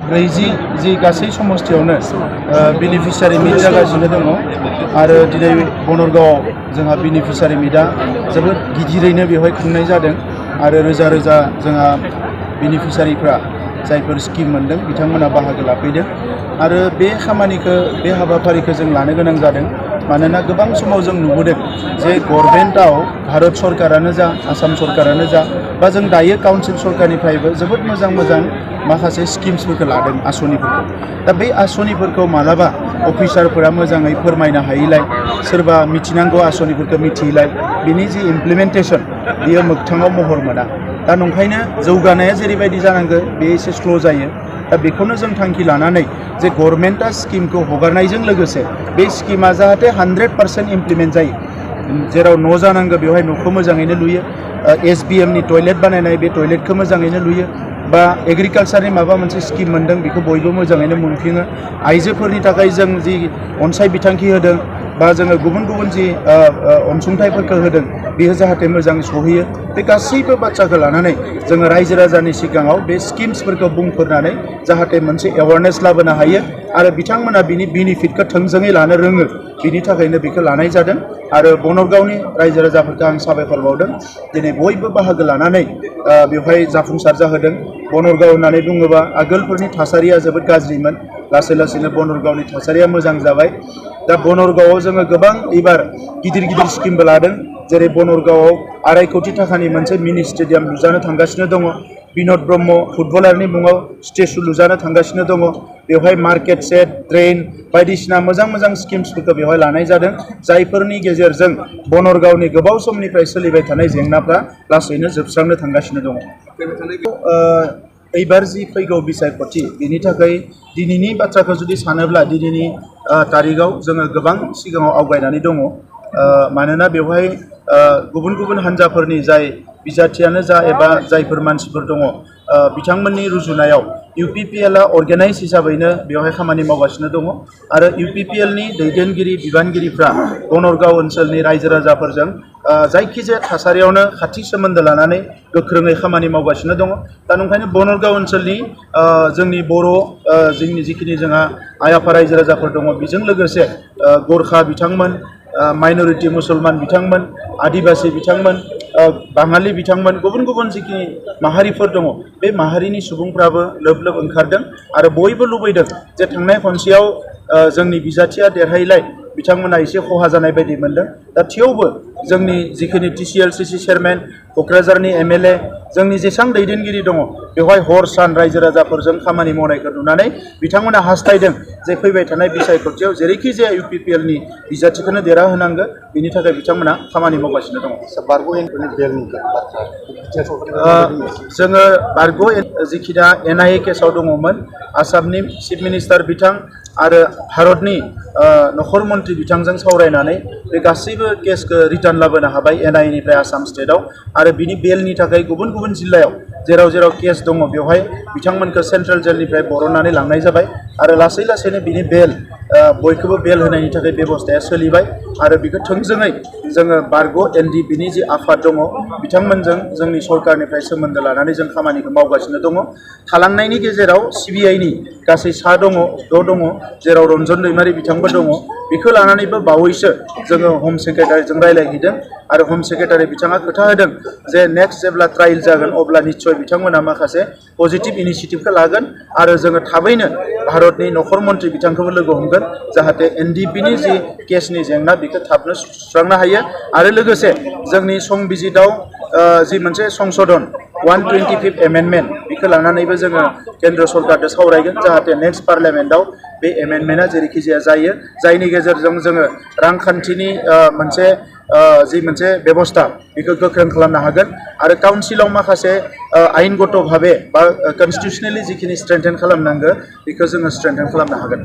ब्रैजि जि गासै समस्थियावनो बेनिफिसियारि मिट जागासिनो दङ आरो दिनै बनरगावआव जोंहा बेनिफिसियारि मिटआ जोबोद गिदिरैनो बेवहाय खुंनाय जादों आरो रोजा रोजा जोंहा बेनिफिसियारिफ्रा जायफोर स्किम मोनदों बिथांमोना बाहागो लाफैदों आरो बे खामानिखौ बे हाबाफारिखौ जों लानो गोनां जादों मानोना गोबां समाव जों नुबोदों जे गभर्नमेन्टआव भारत सरकारानो जा आसाम सरकारानो जा बा जों दायो काउन्सिल सरकारनिफ्रायबो जोबोद मोजां माखासे स्किम्सफोरखौ लादों आसनिफोरखौ दा बै आसनिफोरखौ मालाबा अफिसारफोरा मोजाङै फोरमायनो हायैलाय सोरबा मिथिनांगौ आसनिफोरखौ मिथियैलाय बिनि जि इमप्लिमेन्टेसन बियो मोगथाङाव महर मोना दा नंखायनो जौगानाया जेरैबायदि जानांगौ बे एसे स्ल' जायो दा बेखौनो जों थांखि लानानै जे गभर्नमेन्टआ स्किमखौ हगारनायजों लोगोसे बे स्किमा जाहाथे 100% इमप्लिमेन्ट जायो जेराव न' जानांगौ बेवहाय न'खौ मोजाङैनो लुयो SBMनि टयलेट बानायनाय बे टयलेटखौ मोजाङैनो लुयो बा एग्रिकालसारनि माबा मोनसे स्किम मोनदों बेखौ बयबो मोजाङैनो मोनफिनो आइजोफोरनि थाखाय जों जि अनसाय बिथांखि होदों बा जोङो गुबुन जि अनसुंथाइफोरखौ होदों बेयो जाहाथे मोजां सहैयो बे गासैबो बाथ्राखौ लानानै जोङो रायजो राजानि सिगाङाव बे स्किम्सफोरखौ बुंफोरनानै जाहाथे मोनसे एवारनेस लाबोनो हायो आरो बिथांमोना बिनि बेनिफिटखौ थोंजोङै लानो रोङो बिनि थाखायनो बेखौ लानाय जादों आरो बनरगावनि रायजो राजाफोरखौ आं साबायखर बावदों दिनै बयबो बाहागो लानानै बेवहाय जाफुंसार जाहोदों बनरगाव होननानै बुङोबा आगोलफोरनि थासारिया जोबोद गाज्रिमोन लासैनो बनरगावनि थासारिया मोजां जाबाय दा बनरगावआव जोङो गोबां एबार गिदिर स्किमबो लादों जेरै बनरगावआव 2.5 कोटी थाखानि मोनसे मिनि स्टेडियाम लुजानो थांगासिनो दङ बिनोद ब्रह्म फुटबलारनि मुङाव स्टेचु लुजानो थांगासिनो दङ बेवहाय मार्केट सेट ड्रेन बायदिसिना मोजां स्किम्सफोरखौ बेवहाय लानाय जादों जायफोरनि गेजेरजों बनरगावनि गोबाव समनिफ्राय सोलिबाय थानाय जेंनाफ्रा लासैनो जोबस्रांनो थांगासिनो दङ एबार जि फैगौ बिसायख'थि बिनि थाखाय दिनैनि बाथ्राखौ जुदि सानोब्ला दिनैनि तारिखआव जोङो गोबां सिगाङाव आवगायनानै दङ मानोना बेवहाय गुबुन हान्जाफोरनि जाय बिजाथियानो जा एबा जायफोर मानसिफोर दङ बिथांमोननि रुजुनायाव UPPLआ अर्गेनाइज हिसाबैनो बेवहाय खामानि मावगासिनो दङ आरो UPPLनि दैदेनगिरि बिबानगिरिफ्रा बनरगाव ओनसोलनि रायजो राजाफोरजों जायखिजाया थासारियावनो खाथि सोमोन्दो लानानै गोख्रोङै खामानि मावगासिनो दङ दा नंखायनो बनरगाव ओनसोलनि जोंनि बर' जोंनि जिखिनि जोंहा आइ आफा रायजो राजाफोर दङ बेजों लोगोसे गोरखा बिथांमोन माइनरिटि मुसलमान बिथांमोन आदिबासि बिथांमोन बाङालि बिथांमोन गुबुन जिखिनि माहारिफोर दङ बे माहारिनि सुबुंफ्राबो लोब ओंखारदों आरो बयबो लुबैदों जे थांनाय खनसेयाव जोंनि बिजाथिया देरहायलाय बिथांमोना एसे खहा जानाय बायदि मोनदों दा थेवबो जोंनि जिखिनि TCLCC चेयारमेन क'क्राझारनि MLA जोंनि जेसेबां दैदेनगिरि दङ बेवहाय हर सान रायजो राजाफोरजों खामानि मावनायखौ नुनानै बिथांमोना हास्थायदों जे फैबाय थानाय बिसायख'थियाव जेरैखि जाया UPPLनि बिजाथिखौनो देरहाहोनांगौ बिनि थाखाय बिथांमोना खामानि मावगासिनो दङ जोङो बारग' जिखिना NIA केसाव दङमोन आसामनि चिफ मिनिस्टार बिथां आरो भारतनि नखर मन्त्रि बिथांजों सावरायनानै बे गासैबो केसखौ रिटार्न लाबोनो हाबाय NIA निफ्राय आसाम स्टेटआव आरो बिनि बेलनि थाखाय गुबुन जिल्लायाव जेराव केस दङ बेवहाय बिथांमोनखौ सेन्ट्रेल जेलनिफ्राय बरननानै लांनाय जाबाय आरो लासैनो बिनि बेल बयखौबो बेल होनायनि थाखाय बेबस्थाया सोलिबाय आरो बेखौ थोंजोङै जोङो बारग' NDPनि जि आफाद दङ बिथांमोनजों जोंनि सरकारनिफ्राय सोमोन्दो लानानै जों खामानिखौ मावगासिनो दङ थालांनायनि गेजेराव CBIनि गासै 6 दङ जेराव रन्जन दैमारि बिथांबो दङ बेखौ लानानैबो बावैसो जोङो हम सेक्रेटारिजों रायलायहैदों आरो हम सेक्रेटारि बिथाङा खोथा होदों जे नेक्स्ट जेब्ला ट्रायल जागोन अब्ला निश्चय बिथांमोना माखासे पजिटिभ इनिशिएटिभखौ लागोन आरो जोङो थाबैनो भारतनि नखर मन्त्रि बिथांखौबो लोगो हमगोन जाहाथे NDPनि जि केसनि जेंना बेखौ थाबनो सुस्रांनो हायो आरो लोगोसे जोंनि संबिजिताव जि मोनसे संशोधन 125th एमेन्डमेन्ट बेखौ लानानैबो जोङो केन्द्र सरकारजों सावरायगोन जाहाथे नेक्स्ट पार्लियामेन्टआव बे एमेन्डमेन्टआ जेरैखि जाया जायो जायनि गेजेरजों जोङो रांखान्थिनि मोनसे बेबस्था बेखौ गोख्रों खालामनो हागोन आरो काउन्सिलाव माखासे आयेनगत भाबे बा कन्स्टिटिउसनेलि जिखिनि स्ट्रेंथेन खालामनांगौ बेखौ जोङो स्ट्रेंथेन खालामनो हागोन।